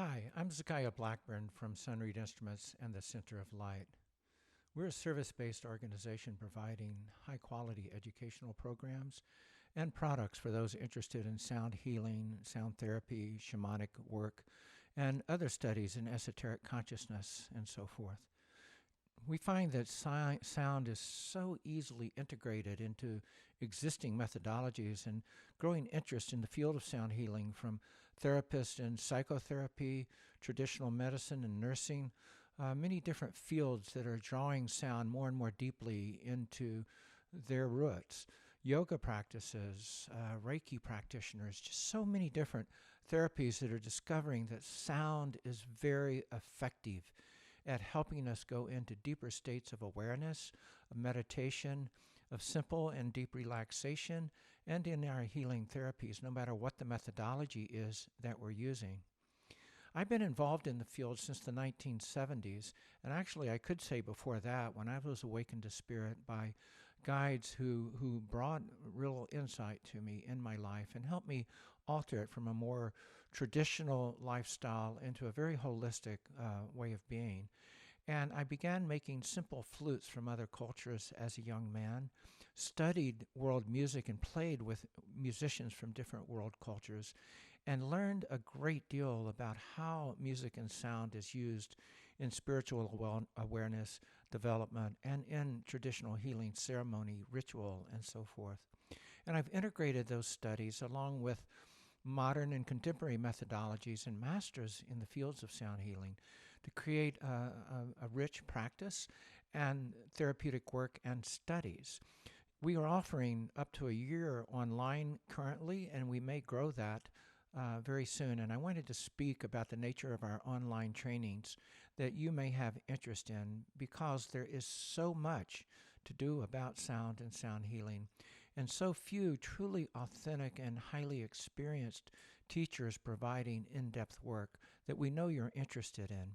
Hi, I'm Zekiah Blackburn from Sunreed Instruments and the Center of Light. We're a service-based organization providing high-quality educational programs and products for those interested in sound healing, sound therapy, shamanic work, and other studies in esoteric consciousness and so forth. We find that sound is so easily integrated into existing methodologies and growing interest in the field of sound healing from therapists in psychotherapy, traditional medicine, and nursing, many different fields that are drawing sound more and more deeply into their roots. Yoga practices, Reiki practitioners, just so many different therapies that are discovering that sound is very effective at helping us go into deeper states of awareness, of meditation, of simple and deep relaxation, and in our healing therapies, no matter what the methodology is that we're using. I've been involved in the field since the 1970s, and actually I could say before that, when I was awakened to spirit by guides who brought real insight to me in my life and helped me alter it from a more traditional lifestyle into a very holistic way of being. And I began making simple flutes from other cultures as a young man, studied world music and played with musicians from different world cultures, and learned a great deal about how music and sound is used in spiritual awareness, development, and in traditional healing ceremony, ritual, and so forth. And I've integrated those studies along with modern and contemporary methodologies and masters in the fields of sound healing to create a rich practice and therapeutic work and studies. We are offering up to a year online currently, and we may grow that very soon. And I wanted to speak about the nature of our online trainings that you may have interest in, because there is so much to do about sound and sound healing, and so few truly authentic and highly experienced teachers providing in-depth work that we know you're interested in.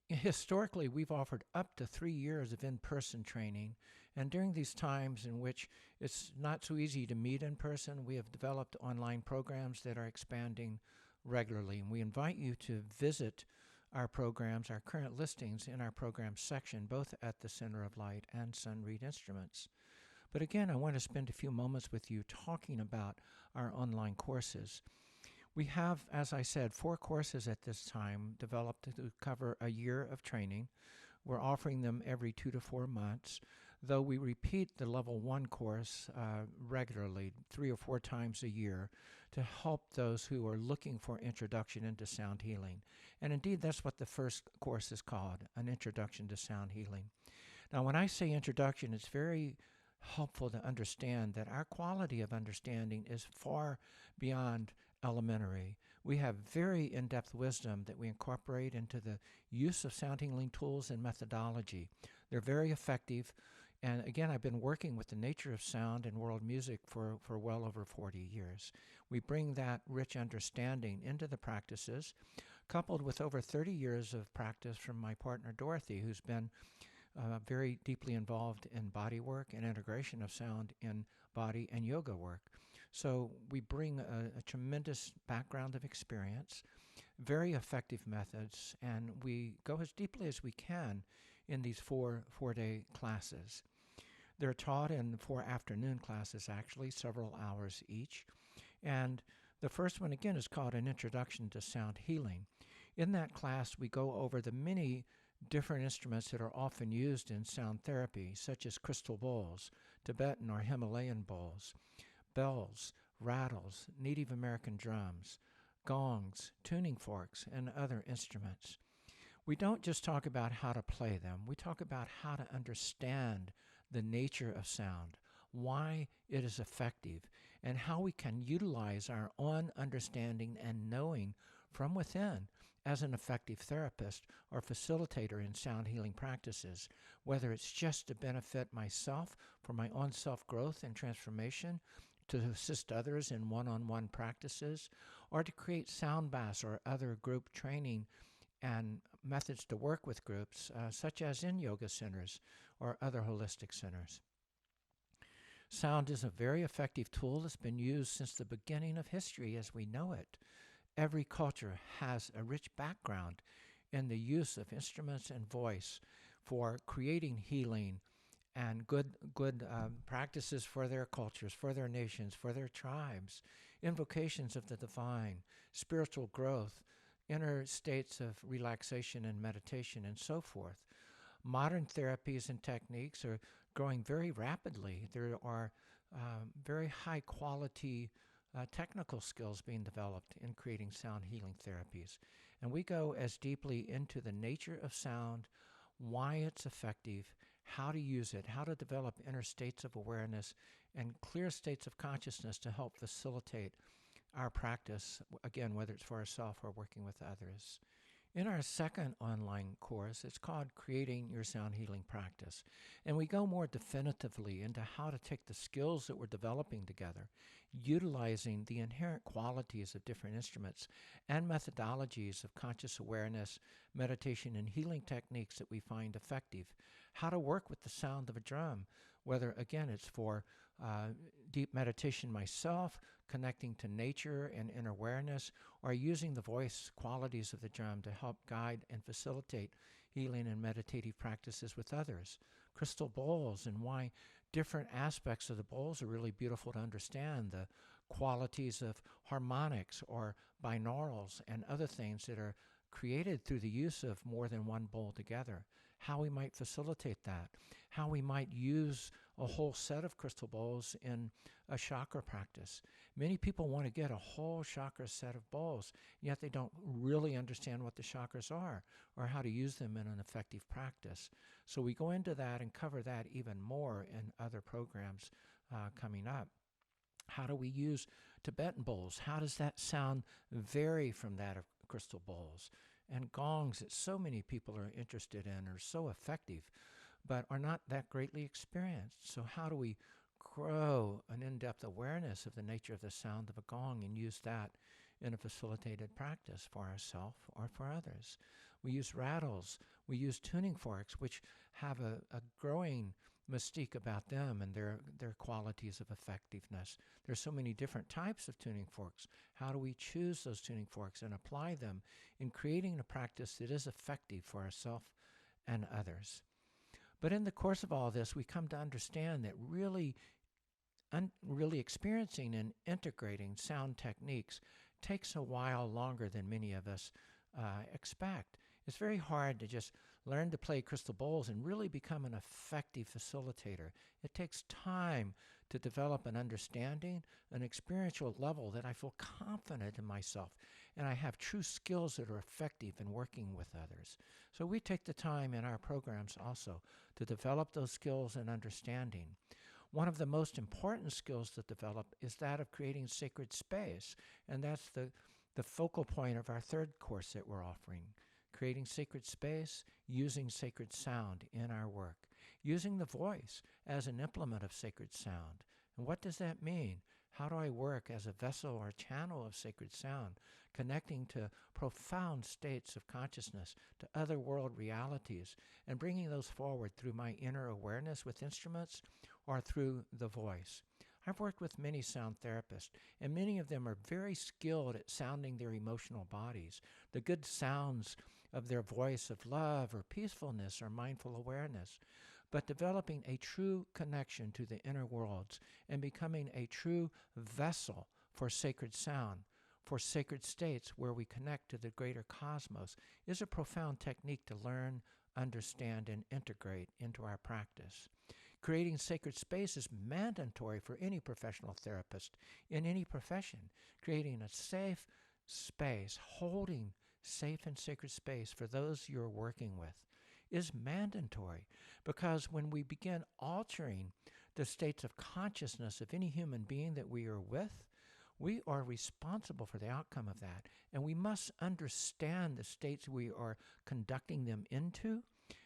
Historically, we've offered up to 3 years of in-person training, and during these times in which it's not so easy to meet in person, we have developed online programs that are expanding regularly. And we invite you to visit our programs, our current listings in our program section, both at the Center of Light and Sunreed Instruments. But again, I want to spend a few moments with you talking about our online courses. We have, as I said, 4 courses at this time developed to cover a year of training. We're offering them every 2 to 4 months, though we repeat the Level 1 course regularly, 3 or 4 times a year, to help those who are looking for introduction into sound healing. And indeed, that's what the first course is called, an introduction to sound healing. Now, when I say introduction, it's very helpful to understand that our quality of understanding is far beyond elementary. We have very in-depth wisdom that we incorporate into the use of sound healing tools and methodology. They're very effective. And again, I've been working with the nature of sound and world music for well over 40 years. We bring that rich understanding into the practices, coupled with over 30 years of practice from my partner Dorothy, who's been very deeply involved in body work and integration of sound in body and yoga work. So we bring a tremendous background of experience, very effective methods, and we go as deeply as we can in these four-day classes. They're taught in 4 afternoon classes, actually, several hours each. And the first one, again, is called An Introduction to Sound Healing. In that class, we go over the many different instruments that are often used in sound therapy, such as crystal bowls, Tibetan or Himalayan bowls, bells, rattles, Native American drums, gongs, tuning forks, and other instruments. We don't just talk about how to play them. We talk about how to understand the nature of sound, why it is effective, and how we can utilize our own understanding and knowing from within as an effective therapist or facilitator in sound healing practices, whether it's just to benefit myself for my own self-growth and transformation, to assist others in one-on-one practices, or to create sound baths or other group training and methods to work with groups, such as in yoga centers or other holistic centers. Sound is a very effective tool that's been used since the beginning of history as we know it. Every culture has a rich background in the use of instruments and voice for creating healing and good practices for their cultures, for their nations, for their tribes, invocations of the divine, spiritual growth, inner states of relaxation and meditation, and so forth. Modern therapies and techniques are growing very rapidly. There are very high quality technical skills being developed in creating sound healing therapies. And we go as deeply into the nature of sound, why it's effective, how to use it, how to develop inner states of awareness and clear states of consciousness to help facilitate our practice, again, whether it's for ourselves or working with others. In our second online course, it's called Creating Your Sound Healing Practice. And we go more definitively into how to take the skills that we're developing together, utilizing the inherent qualities of different instruments and methodologies of conscious awareness, meditation, and healing techniques that we find effective. How to work with the sound of a drum, whether, again, it's for deep meditation myself, connecting to nature and inner awareness, or using the voice qualities of the drum to help guide and facilitate healing and meditative practices with others. Crystal bowls and why different aspects of the bowls are really beautiful to understand. The qualities of harmonics or binaurals and other things that are created through the use of more than one bowl together. How we might facilitate that. How we might use a whole set of crystal bowls in a chakra practice. Many people want to get a whole chakra set of bowls, yet they don't really understand what the chakras are or how to use them in an effective practice. So we go into that and cover that even more in other programs coming up. How do we use Tibetan bowls? How does that sound vary from that of crystal bowls? And gongs that so many people are interested in are so effective, but are not that greatly experienced. So how do we grow an in-depth awareness of the nature of the sound of a gong and use that in a facilitated practice for ourselves or for others? We use rattles. We use tuning forks, which have a growing mystique about them and their qualities of effectiveness. There's so many different types of tuning forks. How do we choose those tuning forks and apply them in creating a practice that is effective for ourselves and others? But in the course of all this, we come to understand that really experiencing and integrating sound techniques takes a while longer than many of us expect. It's very hard to just learn to play crystal bowls and really become an effective facilitator. It takes time to develop an understanding, an experiential level that I feel confident in myself, and I have true skills that are effective in working with others. So we take the time in our programs also to develop those skills and understanding. One of the most important skills to develop is that of creating sacred space, and that's the focal point of our third course that we're offering. Creating sacred space, using sacred sound in our work, using the voice as an implement of sacred sound. And what does that mean? How do I work as a vessel or channel of sacred sound, connecting to profound states of consciousness, to other world realities, and bringing those forward through my inner awareness with instruments or through the voice? I've worked with many sound therapists, and many of them are very skilled at sounding their emotional bodies, the good sounds of their voice of love or peacefulness or mindful awareness, but developing a true connection to the inner worlds and becoming a true vessel for sacred sound, for sacred states where we connect to the greater cosmos, is a profound technique to learn, understand, and integrate into our practice. Creating sacred space is mandatory for any professional therapist in any profession. Creating a safe space, holding safe and sacred space for those you're working with is mandatory, because when we begin altering the states of consciousness of any human being that we are with, we are responsible for the outcome of that. And we must understand the states we are conducting them into,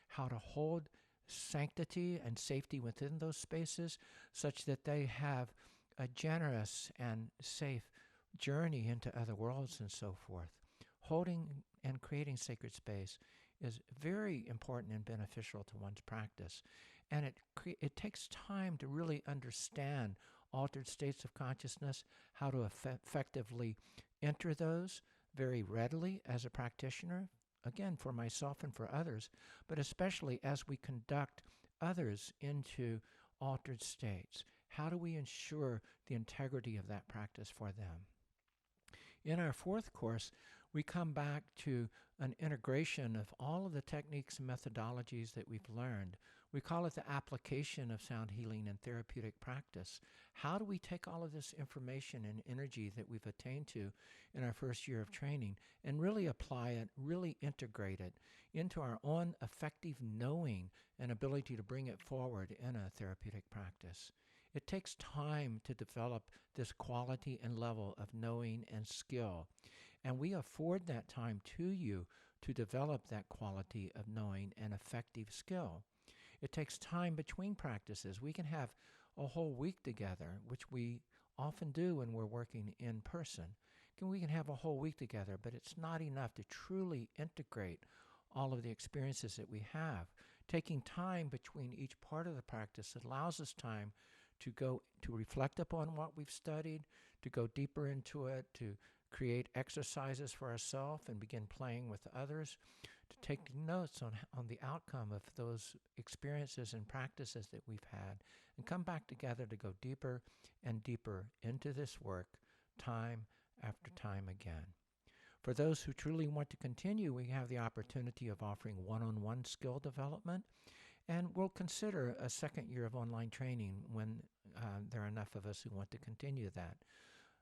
how to hold sanctity and safety within those spaces such that they have a generous and safe journey into other worlds and so forth. Holding and creating sacred space is very important and beneficial to one's practice. And it takes time to really understand altered states of consciousness, how to effectively enter those, very readily as a practitioner, again, for myself and for others, but especially as we conduct others into altered states. How do we ensure the integrity of that practice for them? In our fourth course, we come back to an integration of all of the techniques and methodologies that we've learned. We call it the application of sound healing and therapeutic practice. How do we take all of this information and energy that we've attained to in our first year of training and really apply it, really integrate it into our own effective knowing and ability to bring it forward in a therapeutic practice? It takes time to develop this quality and level of knowing and skill. And we afford that time to you to develop that quality of knowing and effective skill. It takes time between practices. We can have a whole week together, which we often do when we're working in person. We can have a whole week together, but it's not enough to truly integrate all of the experiences that we have. Taking time between each part of the practice allows us time to go to reflect upon what we've studied, to go deeper into it, to create exercises for ourselves and begin playing with others, to take notes on the outcome of those experiences and practices that we've had, and come back together to go deeper and deeper into this work time after time again. For those who truly want to continue, we have the opportunity of offering one-on-one skill development. And we'll consider a second year of online training when there are enough of us who want to continue that.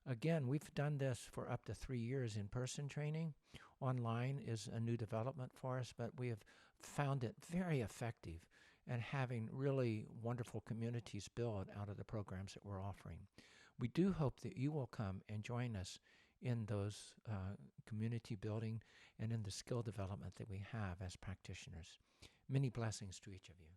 Again, we've done this for up to 3 years in-person training. Online is a new development for us, but we have found it very effective and having really wonderful communities built out of the programs that we're offering. We do hope that you will come and join us in those community building and in the skill development that we have as practitioners. Many blessings to each of you.